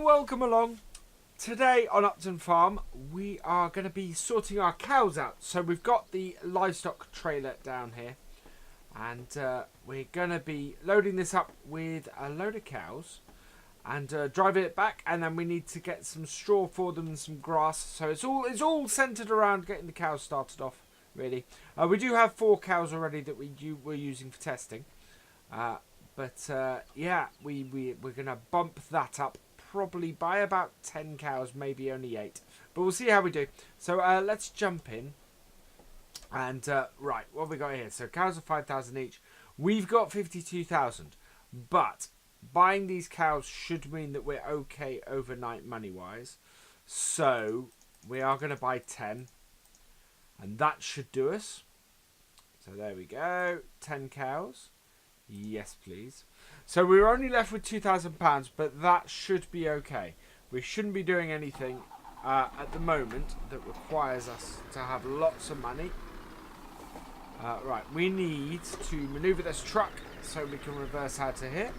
welcome along. Today on Upton Farm we are going to be sorting our cows out. So we've got the livestock trailer down here and we're going to be loading this up with a load of cows and driving it back, and then we need to get some straw for them and some grass. So it's all centered around getting the cows started off, really. We do have 4 cows already that we're using for testing. Yeah, we're going to bump that up probably by about 10 cows, maybe only 8. But we'll see how we do. So let's jump in. And right, what have we got here? So cows are 5,000 each. We've got 52,000. But buying these cows should mean that we're okay overnight money-wise. So we are going to buy 10. And that should do us. So there we go. 10 cows. Yes, please. So we were only left with £2,000, but that should be okay. We shouldn't be doing anything at the moment that requires us to have lots of money. Right, we need to manoeuvre this truck so we can reverse out of here.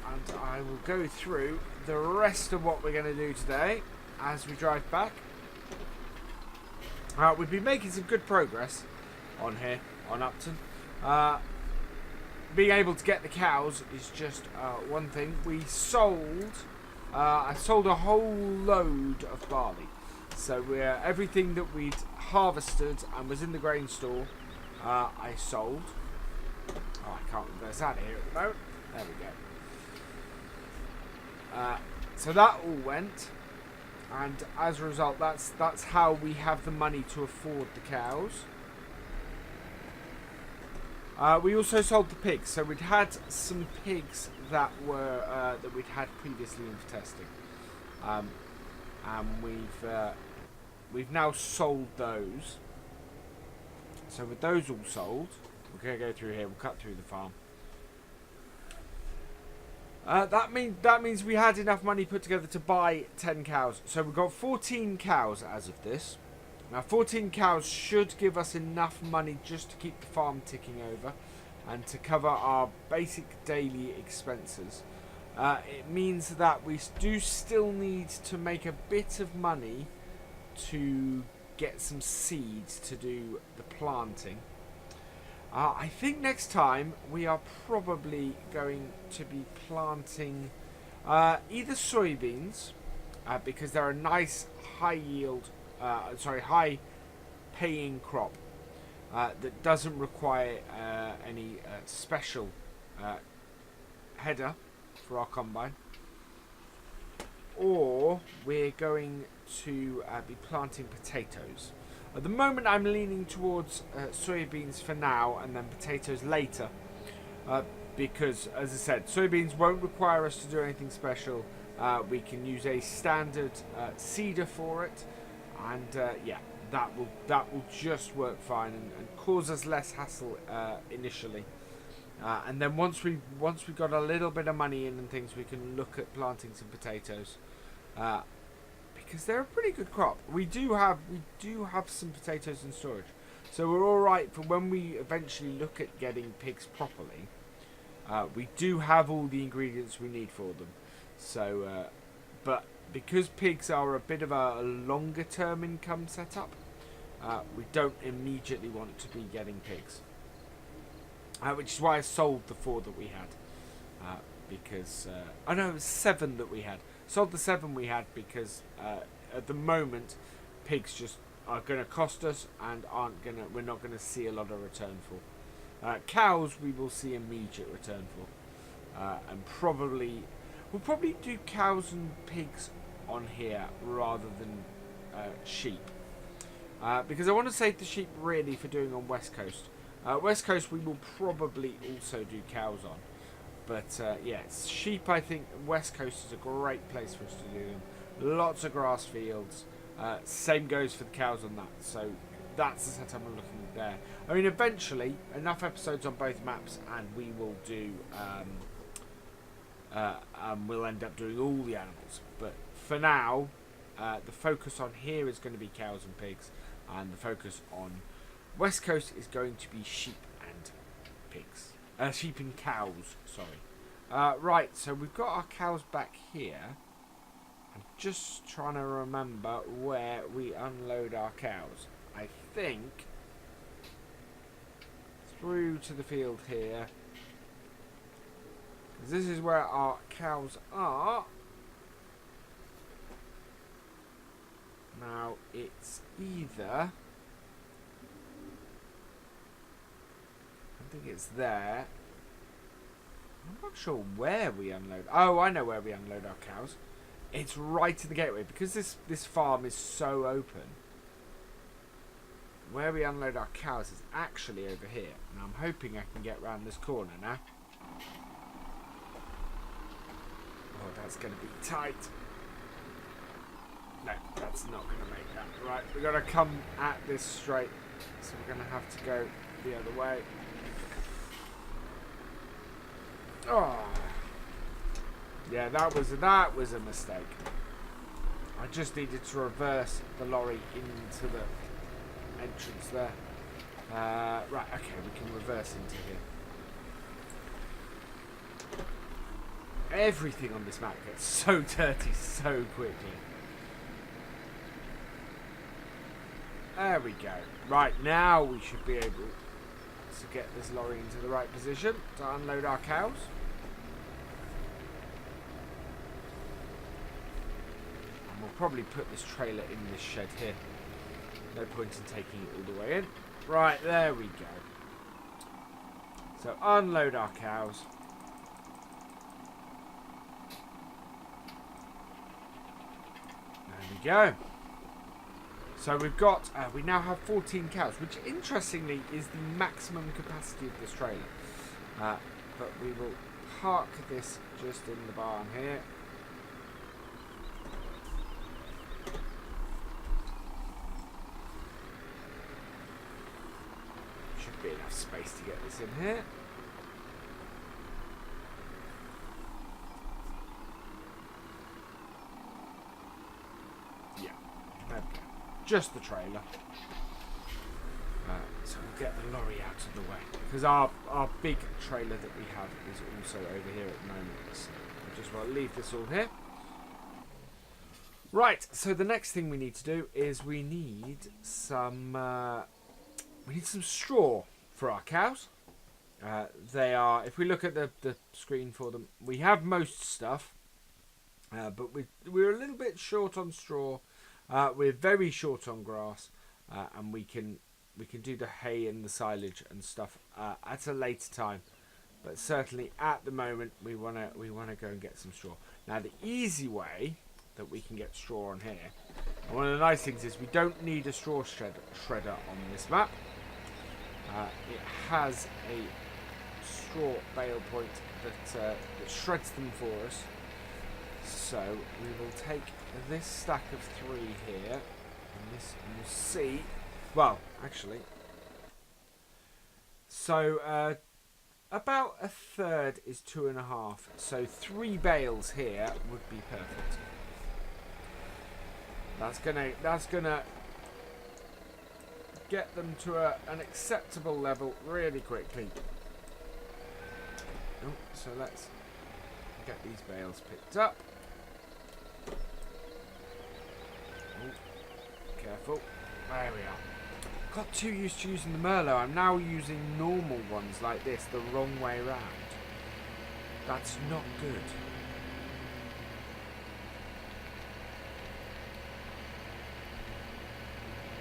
And I will go through the rest of what we're going to do today as we drive back. We've been making some good progress on here, on Upton. Being able to get the cows is just one thing. I sold a whole load of barley. So everything that we'd harvested and was in the grain store, I sold. Oh, I can't reverse out of here at the moment. There we go. So that all went, and as a result, that's how we have the money to afford the cows. We also sold the pigs, so we'd had some pigs that we'd had previously in for testing, and we've now sold those. So with those all sold, we're going to go through here. We'll cut through the farm. That means we had enough money put together to buy 10 cows. So we've got 14 cows as of this. Now 14 cows should give us enough money just to keep the farm ticking over and to cover our basic daily expenses. It means that we do still need to make a bit of money to get some seeds to do the planting. I think next time we are probably going to be planting either soybeans, because they're a nice high paying crop that doesn't require any special header for our combine, or we're going to be planting potatoes. At the moment I'm leaning towards soybeans for now and then potatoes later, because as I said, soybeans won't require us to do anything special. We can use a standard seeder for it, and yeah, that will just work fine and cause us less hassle initially. And then once we got a little bit of money in and things, we can look at planting some potatoes, because they're a pretty good crop. We do have some potatoes in storage, so we're all right for when we eventually look at getting pigs properly. We do have all the ingredients we need for them. So, but because pigs are a bit of a longer term income setup, we don't immediately want to be getting pigs. Which is why I sold the 4 that we had. Because, it was 7 that we had. Sold the 7 we had because at the moment pigs just are going to cost us and we're not going to see a lot of return for. Cows we will see immediate return for, and we'll probably do cows and pigs on here rather than sheep, because I want to save the sheep really for doing on West Coast. West Coast we will probably also do cows on. But yeah, sheep, I think West Coast is a great place for us to do them. Lots of grass fields. Same goes for the cows on that. So that's the setup I'm looking at there. I mean, eventually, enough episodes on both maps and we will do... we'll end up doing all the animals. But for now, the focus on here is going to be cows and pigs. And the focus on West Coast is going to be sheep and pigs. Sheep and cows, sorry. Right, so we've got our cows back here. I'm just trying to remember where we unload our cows. I think through to the field here. 'Cause this is where our cows are. Now, it's either... I think it's there. I'm not sure where we unload. Oh, I know where we unload our cows. It's right in the gateway. Because this farm is so open. Where we unload our cows is actually over here. And I'm hoping I can get around this corner now. Oh, that's going to be tight. No, that's not going to make that. Right, we've got to come at this straight. So we're going to have to go the other way. Oh. Yeah, that was a mistake. I just needed to reverse the lorry into the entrance there. Right, okay, we can reverse into here. Everything on this map gets so dirty so quickly. There we go. Right, now we should be able to get this lorry into the right position to unload our cows. And we'll probably put this trailer in this shed here. No point in taking it all the way in. Right, there we go. So unload our cows. There we go. So we've got, we now have 14 cows, which interestingly is the maximum capacity of this trailer. But we will park this just in the barn here. Should be enough space to get this in here. Yeah, there we go. Just the trailer. So we'll get the lorry out of the way. Because our big trailer that we have is also over here at the moment. So I just want to leave this all here. Right, so the next thing we need to do is we need some straw for our cows. They are, if we look at the screen for them, we have most stuff. But we're a little bit short on straw. We're very short on grass, and we can do the hay and the silage and stuff at a later time. But certainly at the moment we wanna go and get some straw. Now the easy way that we can get straw on here, and one of the nice things is we don't need a straw shredder on this map. It has a straw bale point that shreds them for us. So we will take this stack of 3 here, and this you'll see. Well, actually, so about a third is 2.5. So 3 bales here would be perfect. That's gonna get them to an acceptable level really quickly. Oh, so let's get these bales picked up. Careful. There we are. Got too used to using the Merlot. I'm now using normal ones like this the wrong way round. That's not good.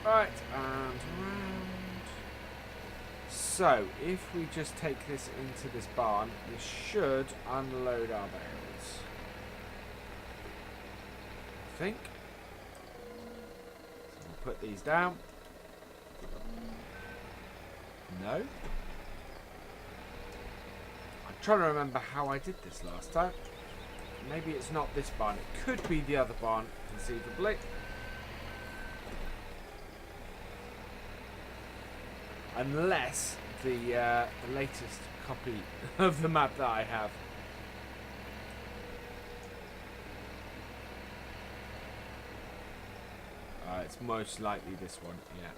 Right, and round. So, if we just take this into this barn, this should unload our bales. I think. Put these down. No. I'm trying to remember how I did this last time. Maybe it's not this barn. It could be the other barn, conceivably. Unless the latest copy of the map that I have. It's most likely this one, yeah.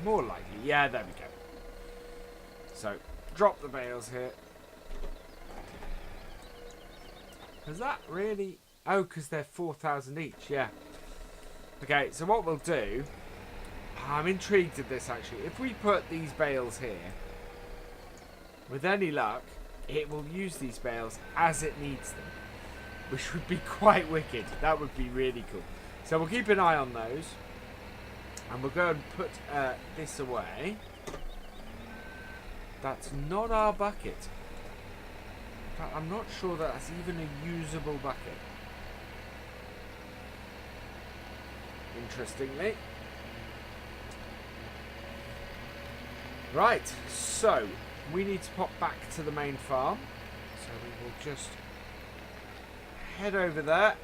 More likely. Yeah, there we go. So, drop the bales here. Is that really... Oh, because they're 4,000 each, yeah. Okay, so what we'll do... I'm intrigued at this, actually. If we put these bales here, with any luck, it will use these bales as it needs them, which would be quite wicked. That would be really cool. So we'll keep an eye on those. And we'll go and put this away. That's not our bucket. In fact, I'm not sure that that's even a usable bucket. Interestingly. Right, so we need to pop back to the main farm. So we will just head over there.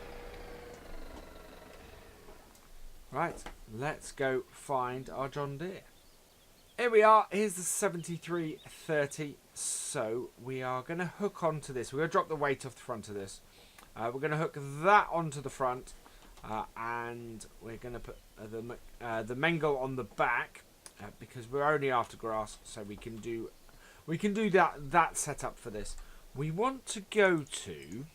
Right, let's go find our John Deere. Here we are. Here's the 7330. So we are going to hook onto this. We're going to drop the weight off the front of this. We're going to hook that onto the front. And we're going to put the Mengel on the back. Because we're only after grass. So we can do that setup for this. We want to go to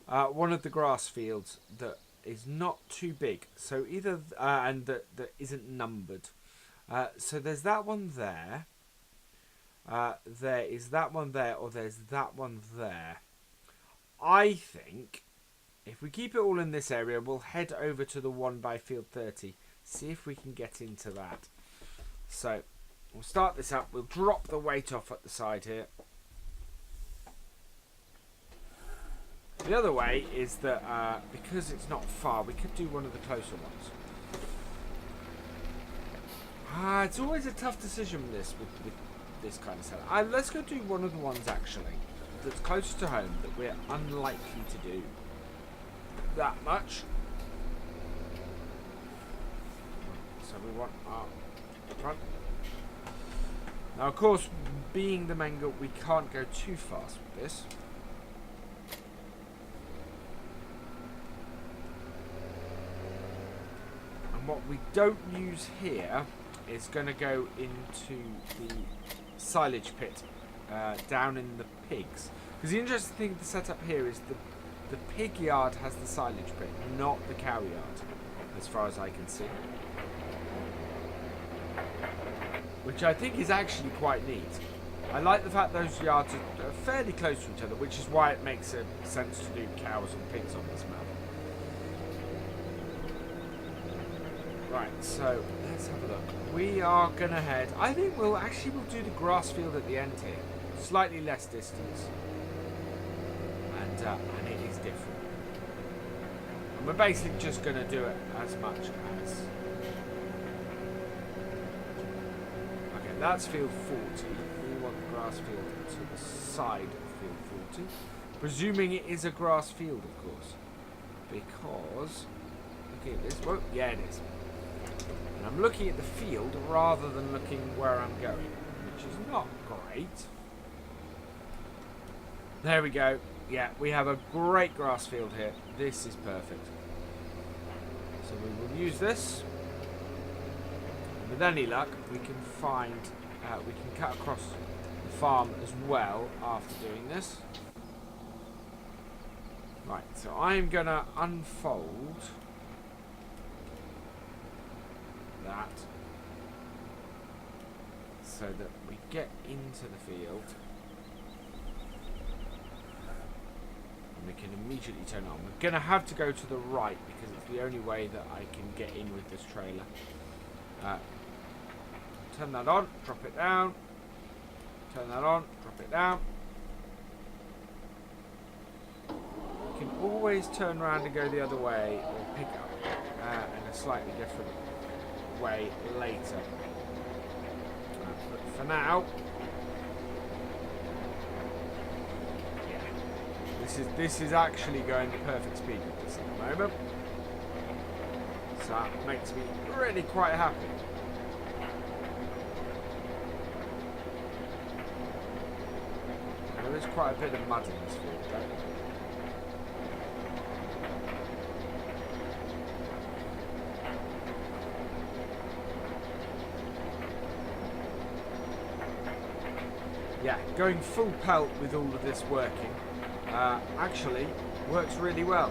one of the grass fields that is not too big. So either and that isn't numbered. So there's that one there. There is that one there, or there's that one there. I think if we keep it all in this area, we'll head over to the one by field 30. See if we can get into that. So we'll start this up. We'll drop the weight off at the side here. The other way is that because it's not far, we could do one of the closer ones. It's always a tough decision with this kind of setup. Let's go do one of the ones actually that's closer to home that we're unlikely to do that much. So we want our front. Now, of course, being the Mengel, we can't go too fast with this. And what we don't use here is going to go into the silage pit down in the pigs. Because the interesting thing to set up here is the pig yard has the silage pit, not the cow yard, as far as I can see. Which I think is actually quite neat. I like the fact those yards are fairly close to each other, which is why it makes sense to do cows and pigs on this map. Right, so let's have a look. We are going to head... I think we'll do the grass field at the end here. Slightly less distance. And it is different. And we're basically just going to do it as much as... Okay, that's field 40. We want the grass field to the side of field 40. Presuming it is a grass field, of course. Because... Looking at this... Well, yeah, it is. And I'm looking at the field rather than looking where I'm going, which is not great. There we go. Yeah, we have a great grass field here. This is perfect. So we will use this. And with any luck, we can find... we can cut across the farm as well after doing this. Right, so I'm going to unfold... that so that we get into the field and we can immediately turn on. We're going to have to go to the right because it's the only way that I can get in with this trailer. Turn that on, drop it down, turn that on, drop it down. You can always turn around and go the other way or pick up in a slightly different way later. But for now, yeah, this is actually going the perfect speed with this at the moment. So that makes me really quite happy. There is quite a bit of mud in this field though. yeah, going full pelt with all of this working actually works really well.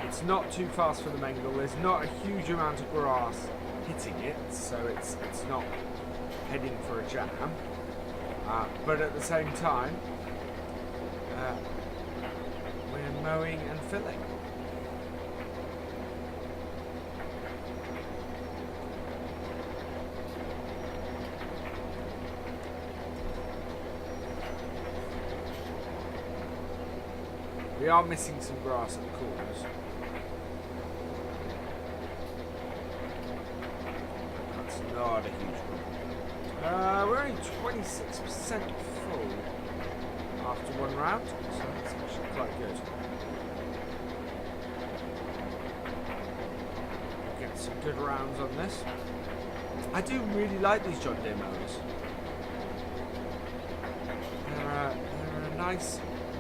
It's not too fast for the Mengle. There's not a huge amount of grass hitting it, so it's not heading for a jam. But at the same time, we're mowing and filling. We are missing some grass at the corners. That's not a huge problem. We're only 26% full after one round, so that's actually quite good. We'll get some good rounds on this. I do really like these John Deere mowers.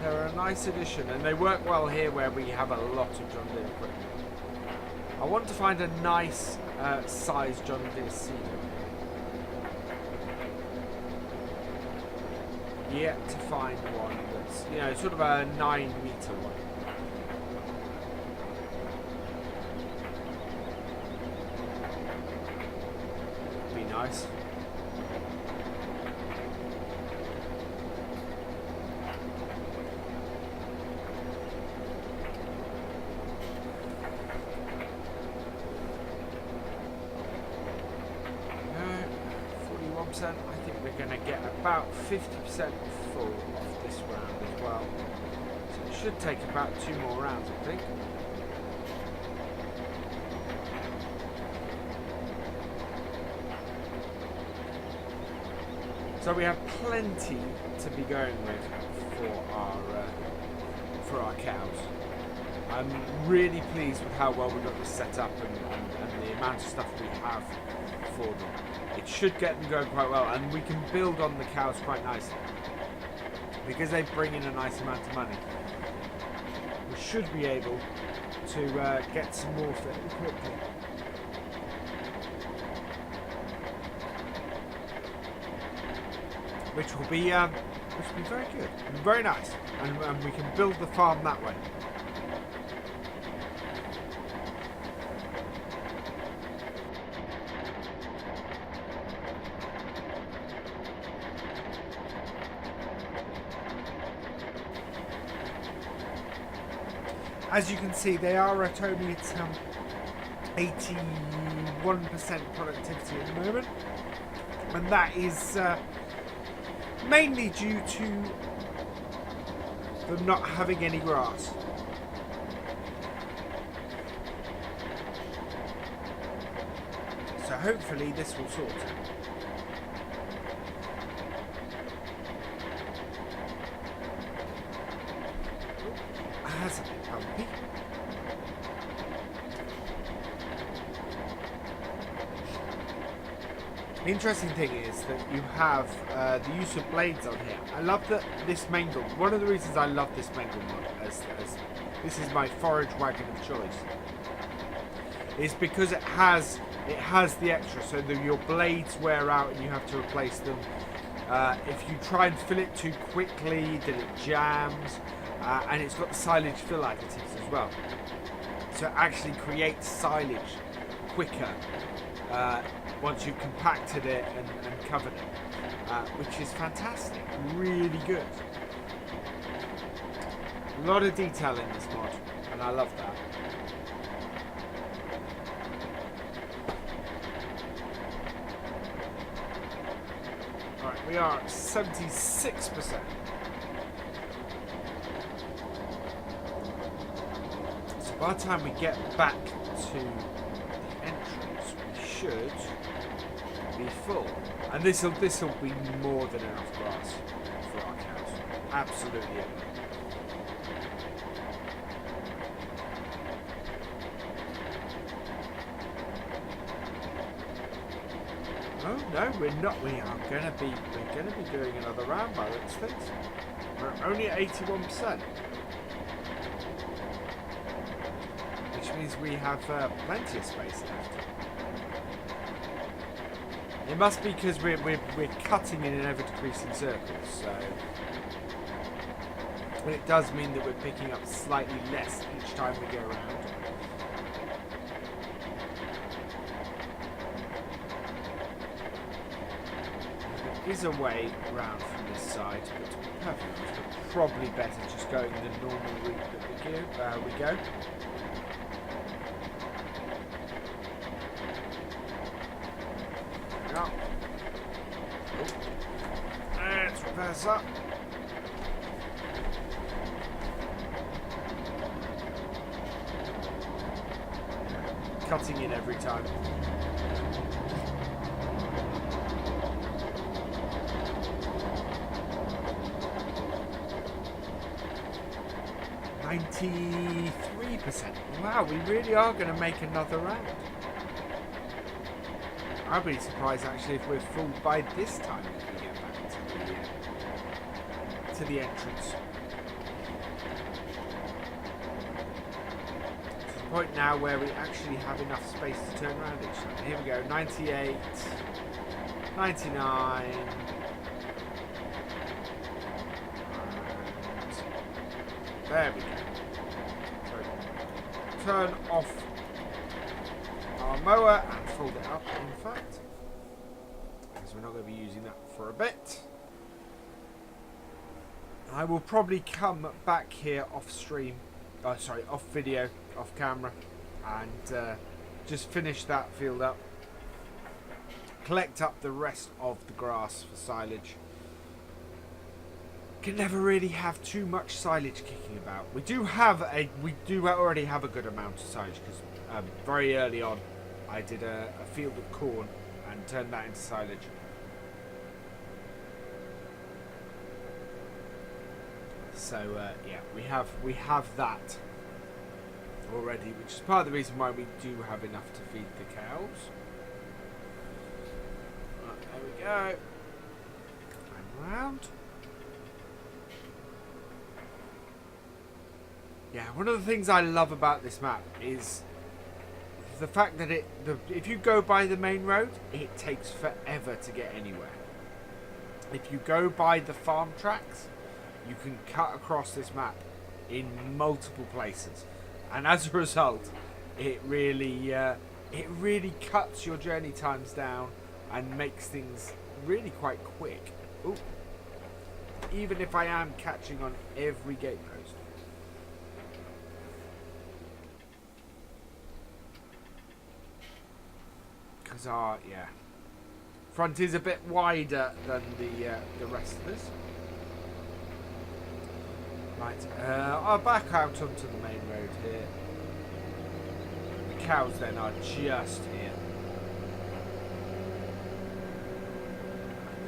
They're a nice addition, and they work well here where we have a lot of John Deere equipment. I want to find a nice size John Deere seeder. Yet to find one that's, you know, sort of a 9-meter one. Be nice. I think we're going to get about 50% full off this round as well. So it should take about 2 more rounds, I think. So we have plenty to be going with for our cows. I'm really pleased with how well we got this set up and the amount of stuff we have for them. It should get them going quite well, and we can build on the cows quite nicely because they bring in a nice amount of money. We should be able to get some more fairly quickly. Which will be very good, and very nice, and we can build the farm that way. As you can see, they are at only 81% productivity at the moment, and that is mainly due to them not having any grass. So hopefully this will sort it. That's a bit bumpy. The interesting thing is that you have the use of blades on here. I love that this Mengle. One of the reasons I love this Mengle mod, as this is my forage wagon of choice, is because it has the extra, so that your blades wear out and you have to replace them. If you try and fill it too quickly, then it jams. And it's got the silage fill additives as well, so it actually creates silage quicker once you've compacted it and covered it, which is fantastic, really good. A lot of detail in this mod, and I love that. Alright, we are at 76%. By the time we get back to the entrance, we should be full, and this will be more than enough grass for our cows. Absolutely enough. Oh no, we're not. We're gonna be doing another round by looks of things. We're only at 81%. Which means we have plenty of space left. It must be because we're cutting in an ever-decreasing circle, so it does mean that we're picking up slightly less each time we go around. There is a way around from this side, but to be perfectly honest, we're probably better just going the normal route that we go. Let's reverse up. Cutting in every time. %. Wow, we really are going to make another round. I'd be surprised actually if we're fooled by this time if we get back to the entrance. To the point now where we actually have enough space to turn around each time. Here we go, 98, 99. There we go. So, turn off our mower and fold it up, in fact, because we're not going to be using that for a bit. I will probably come back here off stream, off video, off camera, and just finish that field up, collect up the rest of the grass for silage. Can never really have too much silage kicking about. We do already have a good amount of silage because very early on I did a field of corn and turned that into silage. So yeah, we have that already, which is part of the reason why we do have enough to feed the cows. Right, there we go. And round. Yeah, one of the things I love about this map is the fact that if you go by the main road, it takes forever to get anywhere. If you go by the farm tracks, you can cut across this map in multiple places, and as a result, it really cuts your journey times down and makes things really quite quick. Ooh. Even if I am catching on every gate post. Because our front is a bit wider than the rest of this. Right, I'll back out onto the main road here. The cows then are just here.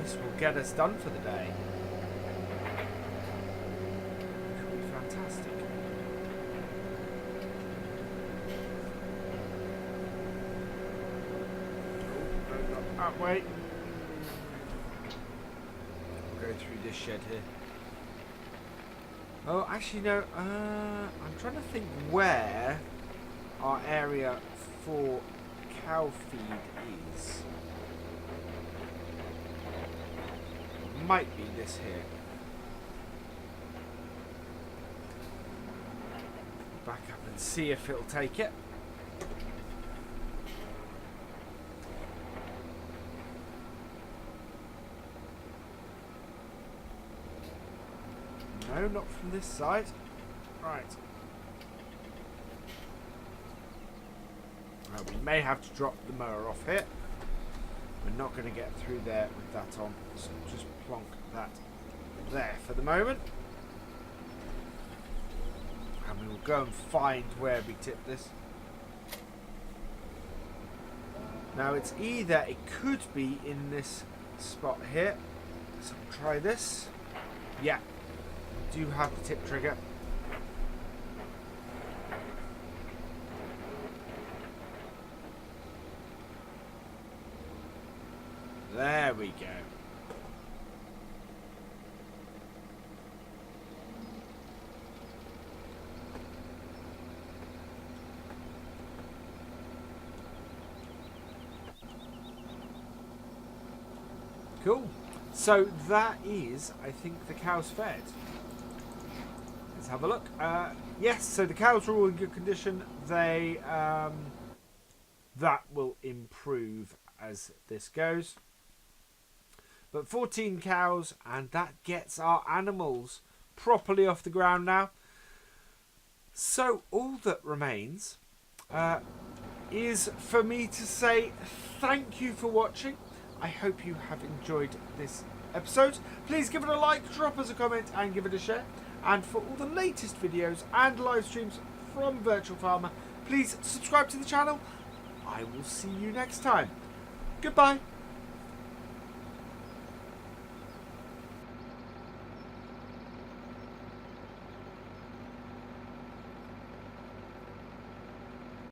This will get us done for the day. Which will be fantastic. Oh, not that way. Go through this shed here. Oh, actually no, I'm trying to think where our area for cow feed is. Might be this here. Back up and see if it'll take it. No, not from this side. Right. Well, we may have to drop the mower off here. We're not going to get through there with that on, so just plonk that there for the moment. And we will go and find where we tip this. Now it's either, it could be in this spot here. So we'll try this. Yeah. Do have the tip trigger. There we go. Cool. So that is, I think, the cows fed. Let's have a look. Yes, so the cows are all in good condition. They that will improve as this goes. But 14 cows, and that gets our animals properly off the ground now. So all that remains is for me to say thank you for watching. I hope you have enjoyed this episode. Please give it a like, drop us a comment, and give it a share. And for all the latest videos and live streams from Virtual Farmer, please subscribe to the channel. I will see you next time. Goodbye.